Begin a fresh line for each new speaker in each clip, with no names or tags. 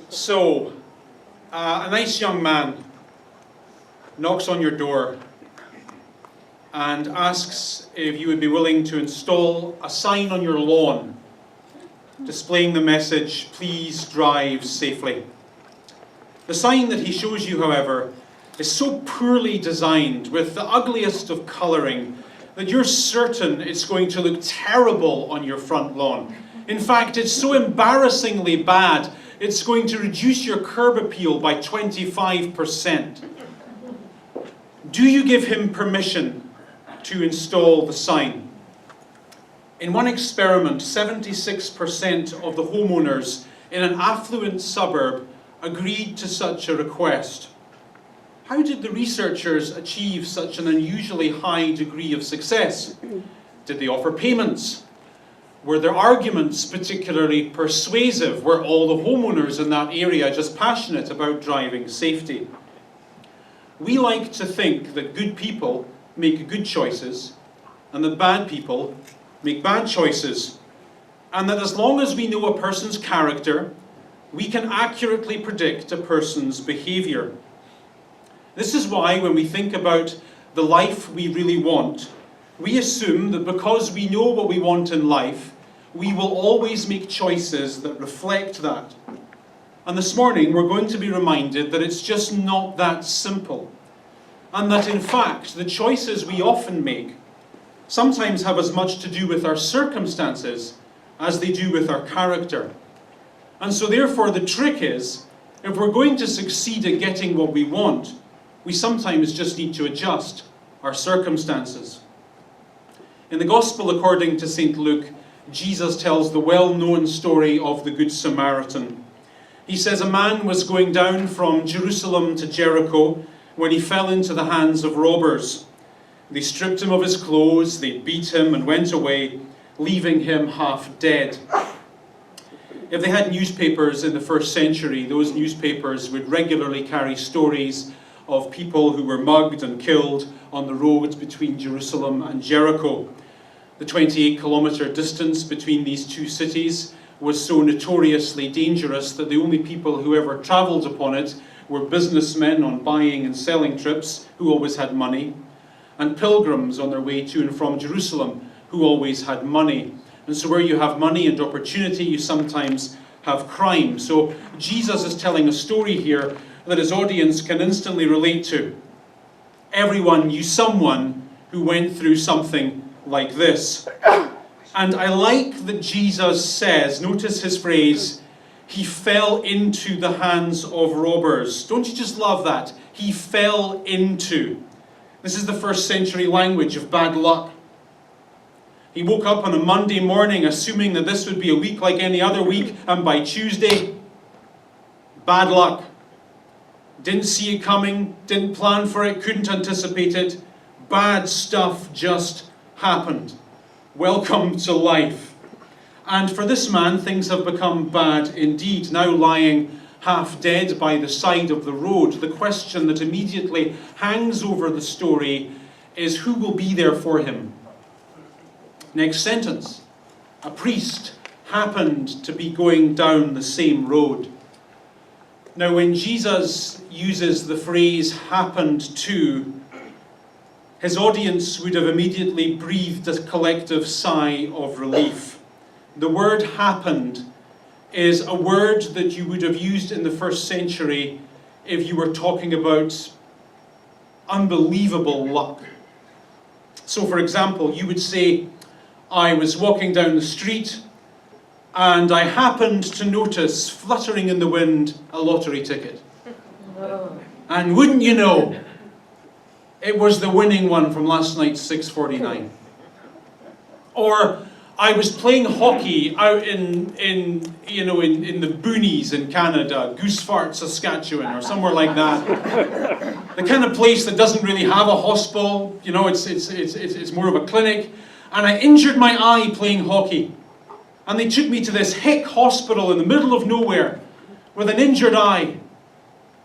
So, a nice young man knocks on your door and asks if you would be willing to install a sign on your lawn displaying the message, "Please drive safely." The sign that he shows you, however, is so poorly designed with the ugliest of colouring that you're certain it's going to look terrible on your front lawn. In fact, it's so embarrassingly bad, it's going to reduce your curb appeal by 25%. Do you give him permission to install the sign? In one experiment, 76% of the homeowners in an affluent suburb agreed to such a request. How did the researchers achieve such an unusually high degree of success? Did they offer payments? Were their arguments particularly persuasive? Were all the homeowners in that area just passionate about driving safety? We like to think that good people make good choices and that bad people make bad choices, and that as long as we know a person's character, we can accurately predict a person's behaviour. This is why when we think about the life we really want, we assume that because we know what we want in life, we will always make choices that reflect that. And this morning we're going to be reminded that it's just not that simple. And that in fact, the choices we often make sometimes have as much to do with our circumstances as they do with our character. And so therefore the trick is, if we're going to succeed at getting what we want, we sometimes just need to adjust our circumstances. In the Gospel according to St. Luke, Jesus tells the well-known story of the Good Samaritan. He says a man was going down from Jerusalem to Jericho when he fell into the hands of robbers. They stripped him of his clothes, they beat him and went away, leaving him half dead. If they had newspapers in the first century, those newspapers would regularly carry stories of people who were mugged and killed on the roads between Jerusalem and Jericho. The 28-kilometre distance between these two cities was so notoriously dangerous that the only people who ever travelled upon it were businessmen on buying and selling trips, who always had money, and pilgrims on their way to and from Jerusalem, who always had money. And so where you have money and opportunity, you sometimes have crime. So Jesus is telling a story here that his audience can instantly relate to. Everyone knew someone who went through something like this. And I like that Jesus says, notice his phrase, he fell into the hands of robbers. Don't you just love that? He fell into. This is the first century language of bad luck. He woke up on a Monday morning assuming that this would be a week like any other week, and by Tuesday, bad luck. Didn't see it coming, didn't plan for it, couldn't anticipate it. Bad stuff just happened. Welcome to life. And for this man, things have become bad indeed. Now lying half dead by the side of the road, the question that immediately hangs over the story is, who will be there for him? Next sentence. A priest happened to be going down the same road. Now, when Jesus uses the phrase happened to, his audience would have immediately breathed a collective sigh of relief. The word happened is a word that you would have used in the first century if you were talking about unbelievable luck. So, for example, you would say, I was walking down the street and I happened to notice, fluttering in the wind, a lottery ticket. And wouldn't you know, it was the winning one from last night's 649. Or I was playing hockey out in the boonies in Canada, Goose Fart, Saskatchewan, or somewhere like that. The kind of place that doesn't really have a hospital, it's more of a clinic. And I injured my eye playing hockey. And they took me to this hick hospital in the middle of nowhere with an injured eye.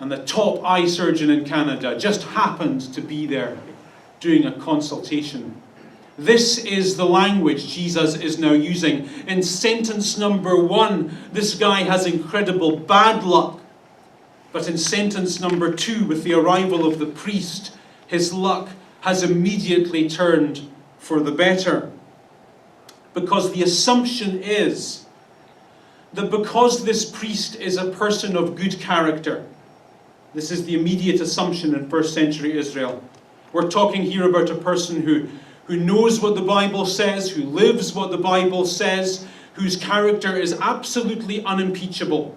And the top eye surgeon in Canada just happened to be there doing a consultation. This is the language Jesus is now using. In sentence number 1, this guy has incredible bad luck. But in sentence number 2, with the arrival of the priest, his luck has immediately turned for the better. Because the assumption is that because this priest is a person of good character, this is the immediate assumption in first century Israel. We're talking here about a person who knows what the Bible says, who lives what the Bible says, whose character is absolutely unimpeachable.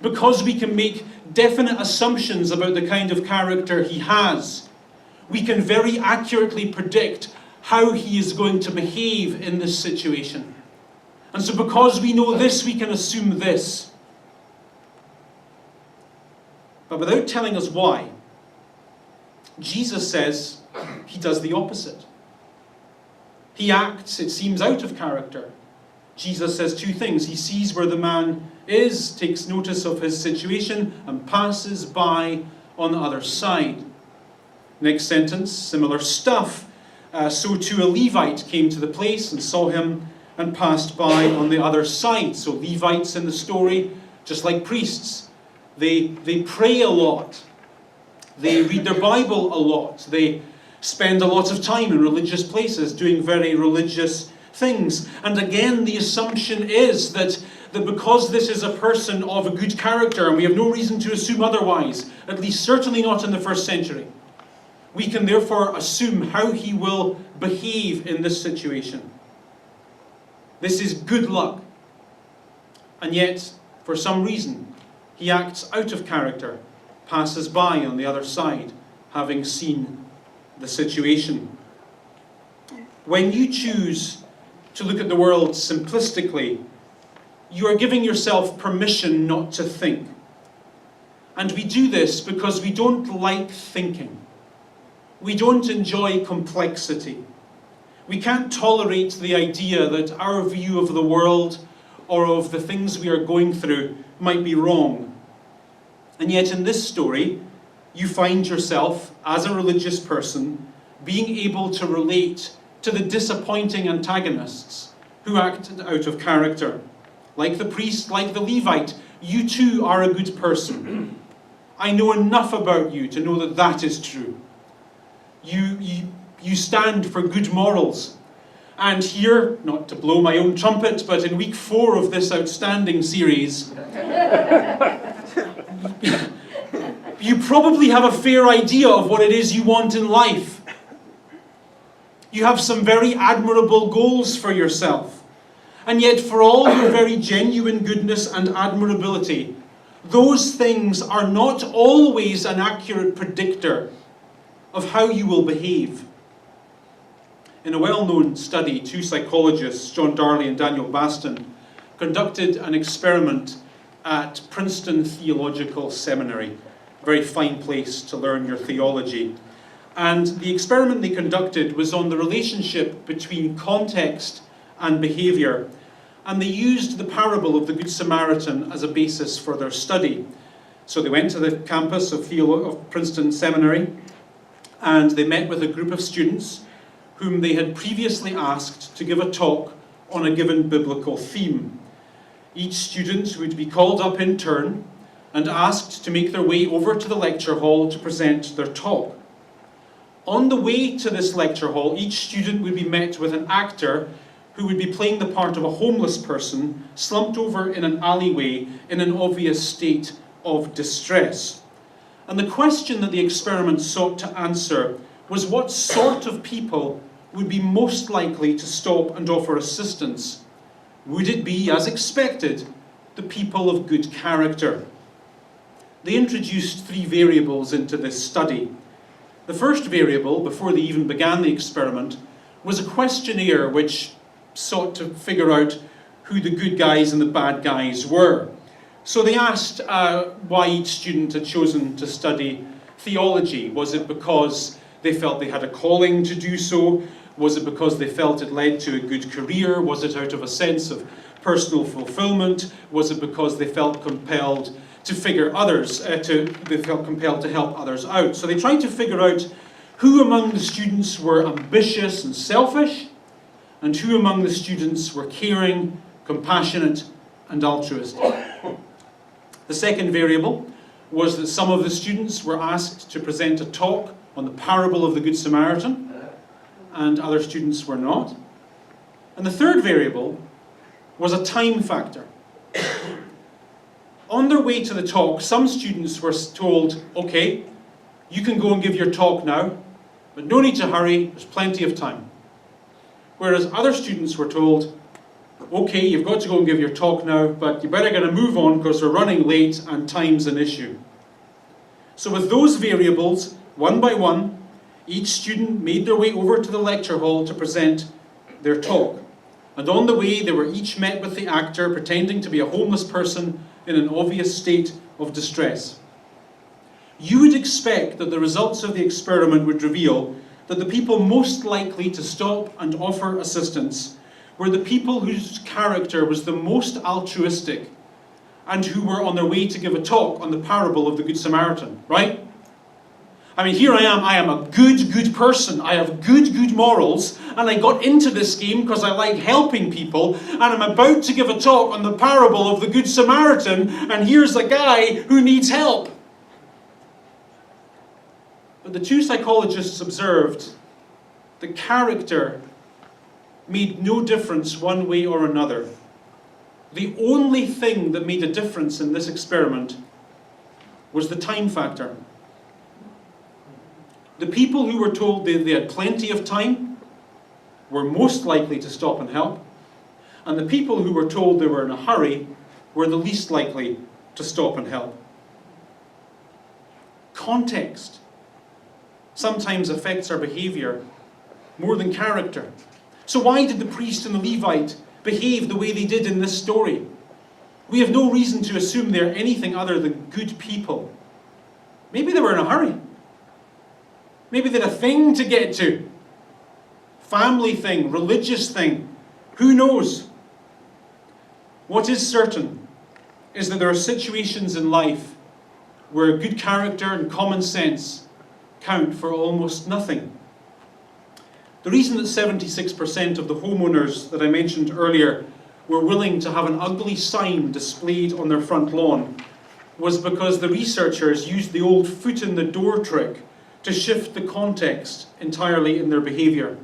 Because we can make definite assumptions about the kind of character he has, we can very accurately predict how he is going to behave in this situation. And so because we know this, we can assume this. But without telling us why, Jesus says he does the opposite. He acts, it seems, out of character. Jesus says 2 things. He sees where the man is, takes notice of his situation, and passes by on the other side. Next sentence, similar stuff. So too a Levite came to the place and saw him and passed by on the other side. So Levites in the story, just like priests, they pray a lot. They read their Bible a lot. They spend a lot of time in religious places doing very religious things. And again, the assumption is that because this is a person of a good character, and we have no reason to assume otherwise, at least certainly not in the first century, we can therefore assume how he will behave in this situation. This is good luck. And yet, for some reason, he acts out of character, passes by on the other side, having seen the situation. When you choose to look at the world simplistically, you are giving yourself permission not to think. And we do this because we don't like thinking. We don't enjoy complexity. We can't tolerate the idea that our view of the world or of the things we are going through might be wrong. And yet in this story, you find yourself, as a religious person, being able to relate to the disappointing antagonists who act out of character. Like the priest, like the Levite, you too are a good person. I know enough about you to know that that is true. You stand for good morals. And here, not to blow my own trumpet, but in week 4 of this outstanding series, you probably have a fair idea of what it is you want in life. You have some very admirable goals for yourself. And yet, for all your very genuine goodness and admirability, those things are not always an accurate predictor of how you will behave. In a well-known study, 2 psychologists, John Darley and Daniel Baston, conducted an experiment at Princeton Theological Seminary, a very fine place to learn your theology. And the experiment they conducted was on the relationship between context and behaviour. And they used the parable of the Good Samaritan as a basis for their study. So they went to the campus of Princeton Seminary, and they met with a group of students whom they had previously asked to give a talk on a given biblical theme. Each student would be called up in turn and asked to make their way over to the lecture hall to present their talk. On the way to this lecture hall, each student would be met with an actor who would be playing the part of a homeless person slumped over in an alleyway in an obvious state of distress. And the question that the experiment sought to answer was what sort of people would be most likely to stop and offer assistance? Would it be, as expected, the people of good character? They introduced 3 variables into this study. The first variable, before they even began the experiment, was a questionnaire which sought to figure out who the good guys and the bad guys were. So they asked why each student had chosen to study theology. Was it because they felt they had a calling to do so? Was it because they felt it led to a good career? Was it out of a sense of personal fulfillment? Was it because they felt compelled to compelled to help others out? So they tried to figure out who among the students were ambitious and selfish, and who among the students were caring, compassionate, and altruistic. The second variable was that some of the students were asked to present a talk on the parable of the Good Samaritan, and other students were not. And the third variable was a time factor. On their way to the talk, some students were told, okay, you can go and give your talk now, but no need to hurry, there's plenty of time. Whereas other students were told, okay, you've got to go and give your talk now, but you better get to move on because we're running late and time's an issue. So with those variables, one by one, each student made their way over to the lecture hall to present their talk. And on the way, they were each met with the actor pretending to be a homeless person in an obvious state of distress. You would expect that the results of the experiment would reveal that the people most likely to stop and offer assistance were the people whose character was the most altruistic and who were on their way to give a talk on the parable of the Good Samaritan, right? I mean, here I am a good person, I have good morals, and I got into this game because I like helping people, and I'm about to give a talk on the parable of the Good Samaritan, and here's a guy who needs help. But the two psychologists observed that character made no difference one way or another. The only thing that made a difference in this experiment was the time factor. The people who were told they had plenty of time were most likely to stop and help, and the people who were told they were in a hurry were the least likely to stop and help. Context sometimes affects our behavior more than character. So why did the priest and the Levite behave the way they did in this story? We have no reason to assume they're anything other than good people. Maybe they were in a hurry. Maybe they had a thing to get to. Family thing, religious thing. Who knows? What is certain is that there are situations in life where good character and common sense count for almost nothing. The reason that 76% of the homeowners that I mentioned earlier were willing to have an ugly sign displayed on their front lawn was because the researchers used the old foot in the door trick to shift the context entirely in their behaviour.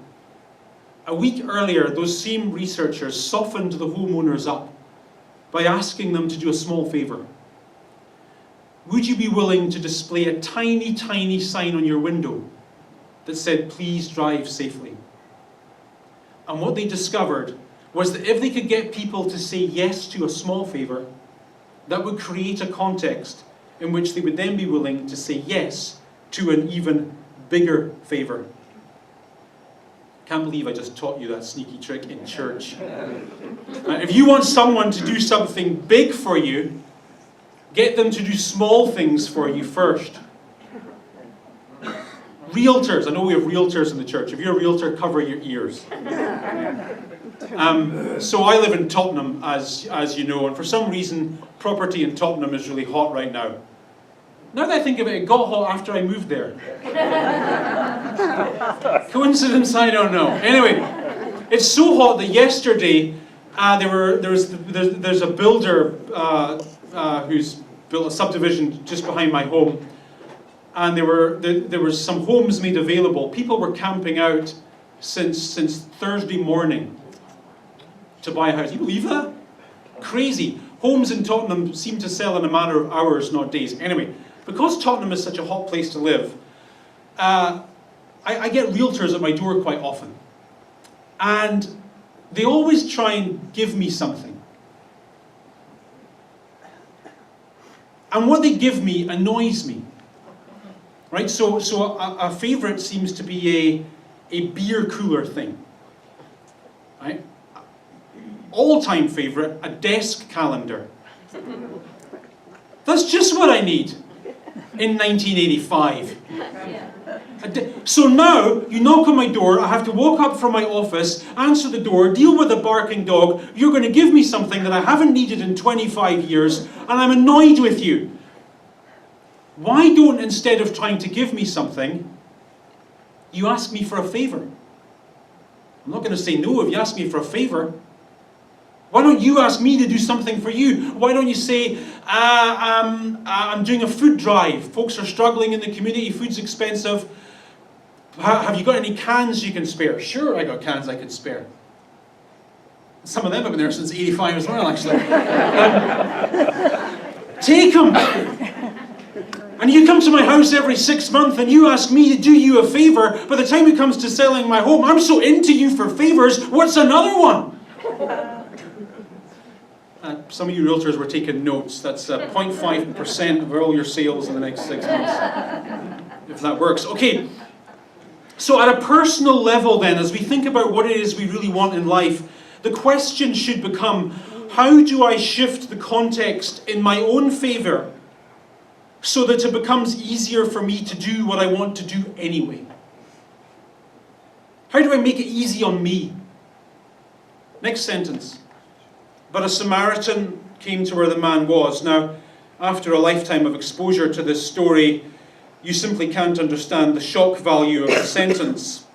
A week earlier, those same researchers softened the homeowners up by asking them to do a small favour. Would you be willing to display a tiny sign on your window that said, please drive safely? And what they discovered was that if they could get people to say yes to a small favour, that would create a context in which they would then be willing to say yes to an even bigger favour. Can't believe I just taught you that sneaky trick in church. If you want someone to do something big for you, get them to do small things for you first. Realtors, I know we have realtors in the church. If you're a realtor, cover your ears. So I live in Tottenham, as you know, and for some reason, property in Tottenham is really hot right now. Now that I think of it, it got hot after I moved there. Coincidence? I don't know. Anyway, it's so hot that yesterday there's a builder who's built a subdivision just behind my home, and there were some homes made available. People were camping out since Thursday morning to buy a house. You believe that? Crazy. Homes in Tottenham seem to sell in a matter of hours, not days. Anyway, because Tottenham is such a hot place to live, I get realtors at my door quite often. And they always try and give me something. And what they give me annoys me. Right? So a favourite seems to be a beer cooler thing. Right? All-time favourite, a desk calendar. That's just what I need in 1985. So now, you knock on my door, I have to walk up from my office, answer the door, deal with a barking dog, you're going to give me something that I haven't needed in 25 years, and I'm annoyed with you. Why don't, instead of trying to give me something, you ask me for a favour? I'm not going to say no if you ask me for a favour. Why don't you ask me to do something for you? Why don't you say, I'm doing a food drive. Folks are struggling in the community, food's expensive. Have you got any cans you can spare? Sure, I got cans I can spare. Some of them have been there since 85 as well, actually. Take them! And you come to my house every 6 months and you ask me to do you a favour. By the time it comes to selling my home, I'm so into you for favours, what's another one? Some of you realtors were taking notes. That's 0.5% of all your sales in the next 6 months. If that works. Okay. So at a personal level then, as we think about what it is we really want in life, the question should become, how do I shift the context in my own favour so that it becomes easier for me to do what I want to do anyway? How do I make it easy on me? Next sentence. But a Samaritan came to where the man was. Now, after a lifetime of exposure to this story, you simply can't understand the shock value of the sentence.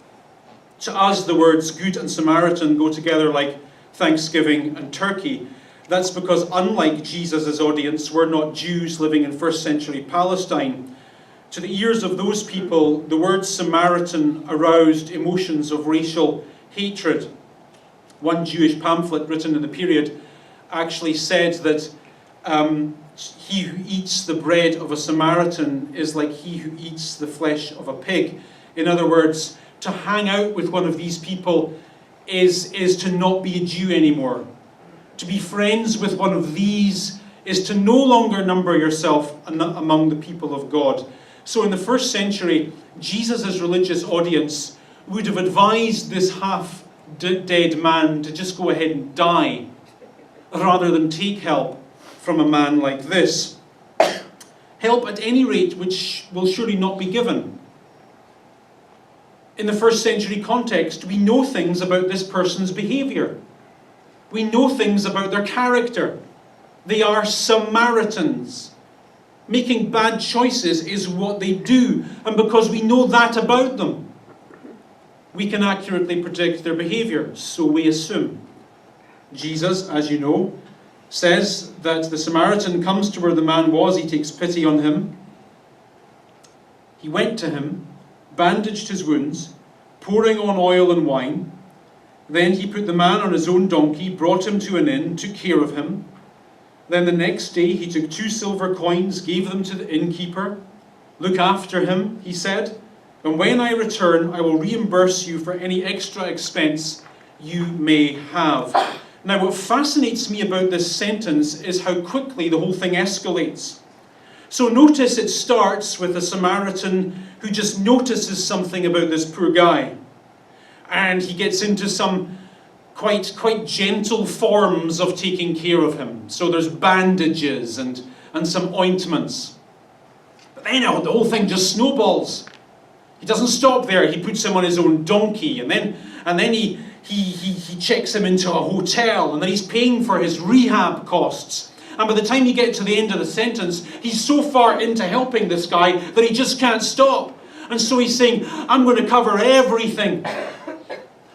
To us, the words good and Samaritan go together like Thanksgiving and turkey. That's because unlike Jesus' audience, we're not Jews living in first century Palestine. To the ears of those people, the word Samaritan aroused emotions of racial hatred. One Jewish pamphlet written in the period actually said that he who eats the bread of a Samaritan is like he who eats the flesh of a pig. In other words, to hang out with one of these people is to not be a Jew anymore. To be friends with one of these is to no longer number yourself among the people of God. So in the first century, Jesus' religious audience would have advised this half-dead man to just go ahead and die, rather than take help from a man like this. Help at any rate which will surely not be given. In the first century context, we know things about this person's behaviour. We know things about their character. They are Samaritans. Making bad choices is what they do, and because we know that about them, we can accurately predict their behaviour, so we assume. Jesus, as you know, says that the Samaritan comes to where the man was, he takes pity on him. He went to him, bandaged his wounds, pouring on oil and wine. Then he put the man on his own donkey, brought him to an inn, took care of him. Then the next day he took 2 silver coins, gave them to the innkeeper. Look after him, he said, and when I return, I will reimburse you for any extra expense you may have. Now, what fascinates me about this sentence is how quickly the whole thing escalates. So notice it starts with a Samaritan who just notices something about this poor guy. And he gets into some quite gentle forms of taking care of him. So there's bandages and some ointments. But then the whole thing just snowballs. He doesn't stop there. He puts him on his own donkey, and then he checks him into a hotel, and then he's paying for his rehab costs. And by the time you get to the end of the sentence, he's so far into helping this guy that he just can't stop. And so he's saying, I'm going to cover everything.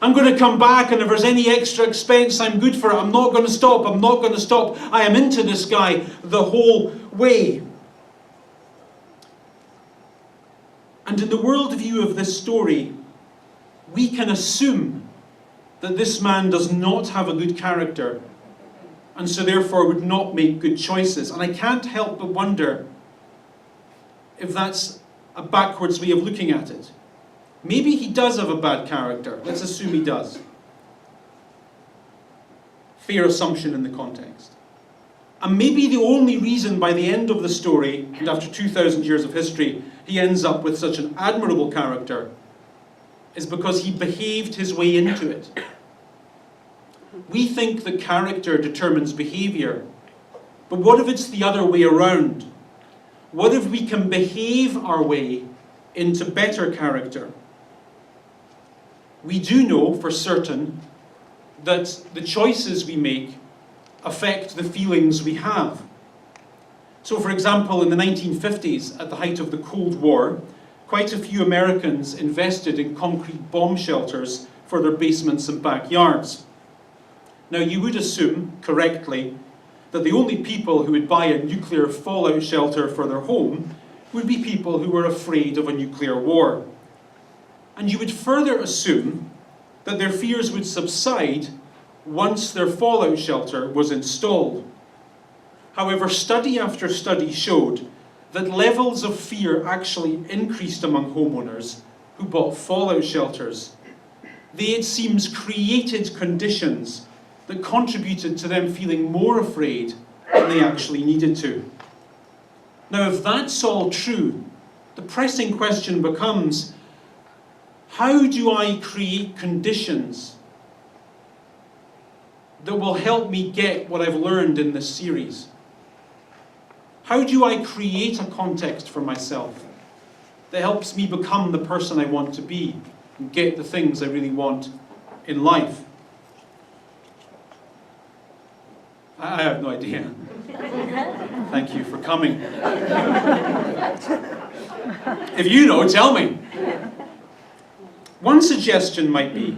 I'm going to come back, and if there's any extra expense, I'm good for it. I'm not going to stop. I'm not going to stop. I am into this guy the whole way. And in the worldview of this story, we can assume that this man does not have a good character, and so therefore would not make good choices. And I can't help but wonder if that's a backwards way of looking at it. Maybe he does have a bad character. Let's assume he does. Fair assumption in the context. And maybe the only reason by the end of the story, and after 2,000 years of history, he ends up with such an admirable character is because he behaved his way into it. We think that character determines behavior. But what if it's the other way around? What if we can behave our way into better character? We do know for certain that the choices we make affect the feelings we have. So, for example, in the 1950s, at the height of the Cold War, quite a few Americans invested in concrete bomb shelters for their basements and backyards. Now, you would assume, correctly, that the only people who would buy a nuclear fallout shelter for their home would be people who were afraid of a nuclear war. And you would further assume that their fears would subside once their fallout shelter was installed. However, study after study showed that levels of fear actually increased among homeowners who bought fallout shelters. They, it seems, created conditions that contributed to them feeling more afraid than they actually needed to. Now, if that's all true, the pressing question becomes, how do I create conditions that will help me get what I've learned in this series? How do I create a context for myself that helps me become the person I want to be and get the things I really want in life? I have no idea. Thank you for coming. If you know, tell me. One suggestion might be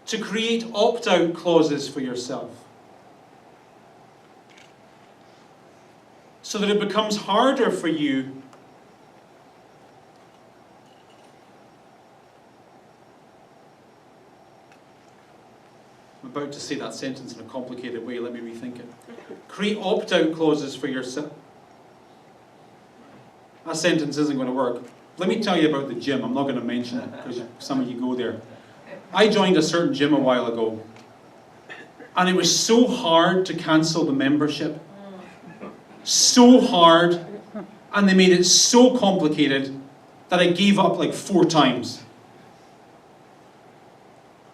to create opt-out clauses for yourself so that it becomes harder for you I'm about to say that sentence in a complicated way, let me rethink it. Create opt-out clauses for yourself. That sentence isn't going to work. Let me tell you about the gym. I'm not going to mention it because some of you go there. I joined a certain gym a while ago, and it was so hard to cancel the membership. So hard, and they made it so complicated that I gave up like 4 times.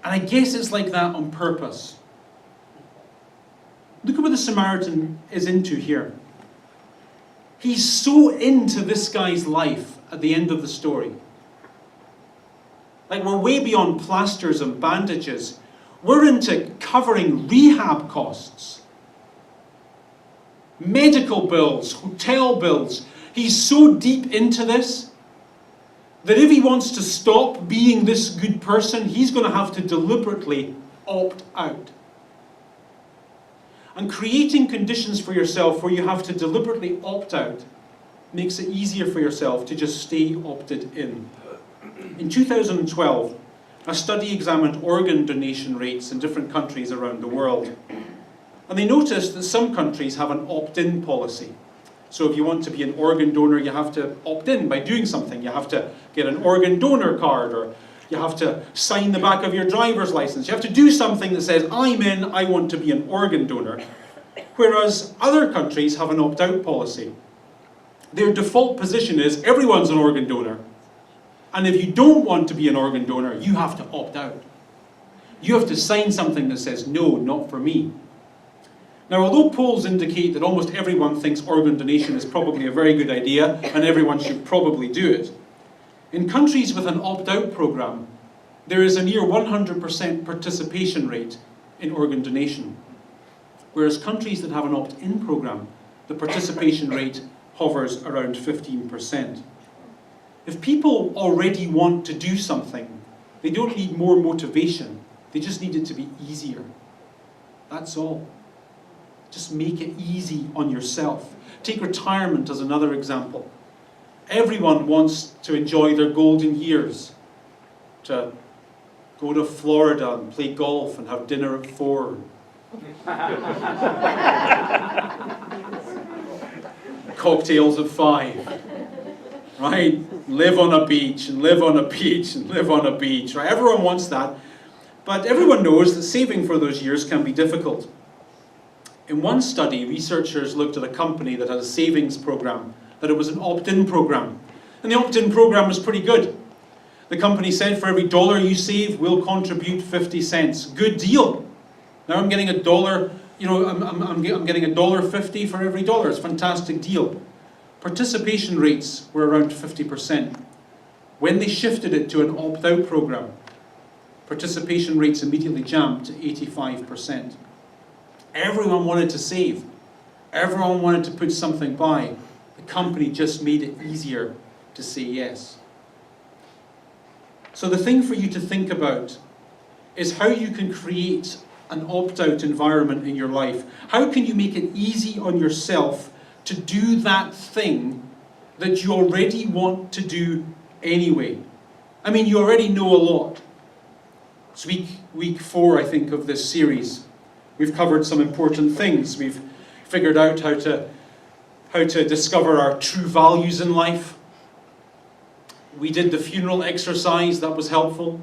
And I guess it's like that on purpose. Look at what the Samaritan is into here. He's so into this guy's life at the end of the story. Like, we're way beyond plasters and bandages. We're into covering rehab costs, medical bills, hotel bills. He's so deep into this that if he wants to stop being this good person, he's going to have to deliberately opt out. And creating conditions for yourself where you have to deliberately opt out makes it easier for yourself to just stay opted in. In 2012, a study examined organ donation rates in different countries around the world. And they noticed that some countries have an opt-in policy. So if you want to be an organ donor, you have to opt in by doing something. You have to get an organ donor card, or you have to sign the back of your driver's license. You have to do something that says, I'm in, I want to be an organ donor. Whereas other countries have an opt-out policy. Their default position is, everyone's an organ donor. And if you don't want to be an organ donor, you have to opt out. You have to sign something that says, no, not for me. Now, although polls indicate that almost everyone thinks organ donation is probably a very good idea, and everyone should probably do it, in countries with an opt-out program, there is a near 100% participation rate in organ donation. Whereas countries that have an opt-in program, the participation rate hovers around 15%. If people already want to do something, they don't need more motivation. They just need it to be easier. That's all. Just make it easy on yourself. Take retirement as another example. Everyone wants to enjoy their golden years, to go to Florida and play golf and have dinner at 4. Cocktails at 5. Right? Live on a beach, and live on a beach, and live on a beach. Right? Everyone wants that. But everyone knows that saving for those years can be difficult. In one study, researchers looked at a company that had a savings program, that it was an opt-in program. And the opt-in program was pretty good. The company said, for every $1 you save, we'll contribute 50 cents. Good deal. Now I'm getting $1, I'm getting $1.50 for every $1. It's a fantastic deal. Participation rates were around 50%. When they shifted it to an opt-out program, participation rates immediately jumped to 85%. Everyone wanted to save. Everyone wanted to put something by. The company just made it easier to say yes. So the thing for you to think about is how you can create an opt-out environment in your life. How can you make it easy on yourself to do that thing that you already want to do anyway? I mean, you already know a lot. It's week 4, I think, of this series. We've covered some important things. We've figured out how to discover our true values in life. We did the funeral exercise, that was helpful.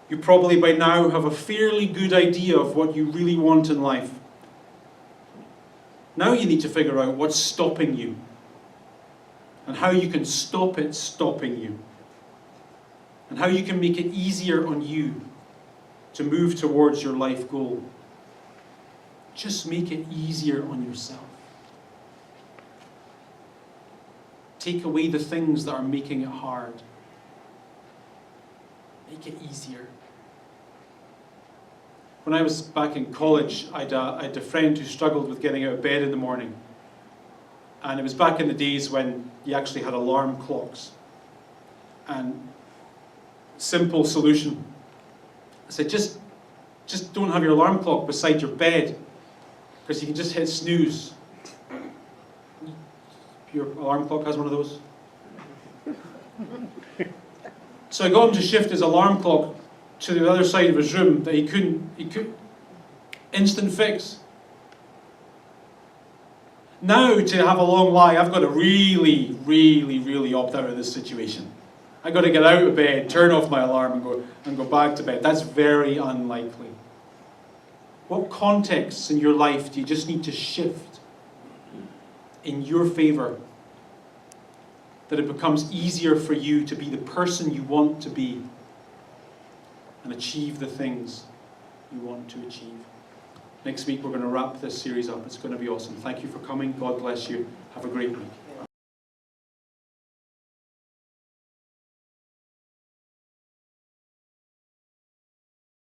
You probably by now have a fairly good idea of what you really want in life. Now you need to figure out what's stopping you and how you can stop it stopping you, and how you can make it easier on you to move towards your life goal. Just make it easier on yourself. Take away the things that are making it hard. Make it easier. When I was back in college, I had a friend who struggled with getting out of bed in the morning. And it was back in the days when you actually had alarm clocks. And simple solution. I said, just don't have your alarm clock beside your bed, because you can just hit snooze. Your alarm clock has one of those? So I got him to shift his alarm clock to the other side of his room that he couldn't. Instant fix. Now, to have a long lie, I've got to really, really, really opt out of this situation. I've got to get out of bed, turn off my alarm and go back to bed. That's very unlikely. What contexts in your life do you just need to shift in your favor, that it becomes easier for you to be the person you want to be and achieve the things you want to achieve? Next week we're going to wrap this series up. It's going to be awesome. Thank you for coming. God bless you. Have a great week.